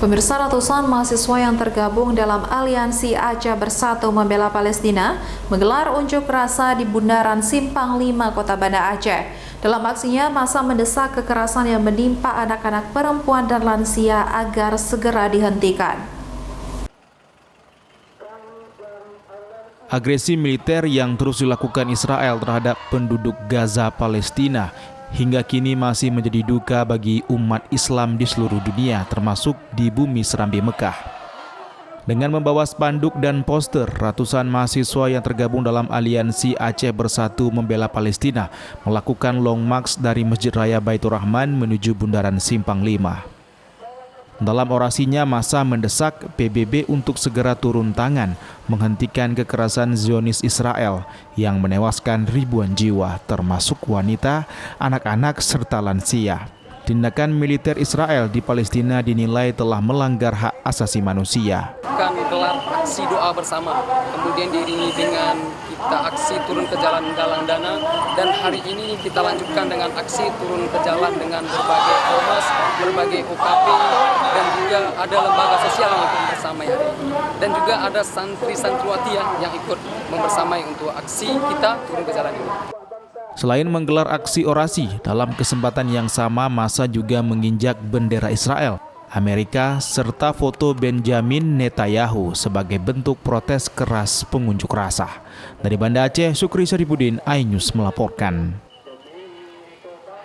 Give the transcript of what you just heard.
Pemirsa, ratusan mahasiswa yang tergabung dalam Aliansi Aceh Bersatu Membela Palestina menggelar unjuk rasa di Bundaran Simpang 5, Kota Banda Aceh. Dalam aksinya, massa mendesak kekerasan yang menimpa anak-anak, perempuan, dan lansia agar segera dihentikan. Agresi militer yang terus dilakukan Israel terhadap penduduk Gaza, Palestina, hingga kini masih menjadi duka bagi umat Islam di seluruh dunia, termasuk di bumi serambi Mekah. Dengan membawa spanduk dan poster, ratusan mahasiswa yang tergabung dalam Aliansi Aceh Bersatu Membela Palestina melakukan long march dari Masjid Raya Baitur Rahman menuju Bundaran Simpang 5. Dalam orasinya, massa mendesak PBB untuk segera turun tangan menghentikan kekerasan Zionis Israel yang menewaskan ribuan jiwa, termasuk wanita, anak-anak, serta lansia. Tindakan militer Israel di Palestina dinilai telah melanggar hak asasi manusia. Akan gelar aksi doa bersama, kemudian diiringi dengan kita aksi turun ke jalan galang dana, dan hari ini kita lanjutkan dengan aksi turun ke jalan dengan berbagai ormas, berbagai OKP, dan juga ada lembaga sosial yang ikut membersamai hari ini, dan juga ada santri-santriwati yang ikut membersamai untuk aksi kita turun ke jalan ini. Selain menggelar aksi orasi, dalam kesempatan yang sama massa juga menginjak bendera Israel, Amerika, serta foto Benjamin Netanyahu sebagai bentuk protes keras pengunjuk rasa. Dari Banda Aceh, Sukri Saripudin, iNews melaporkan.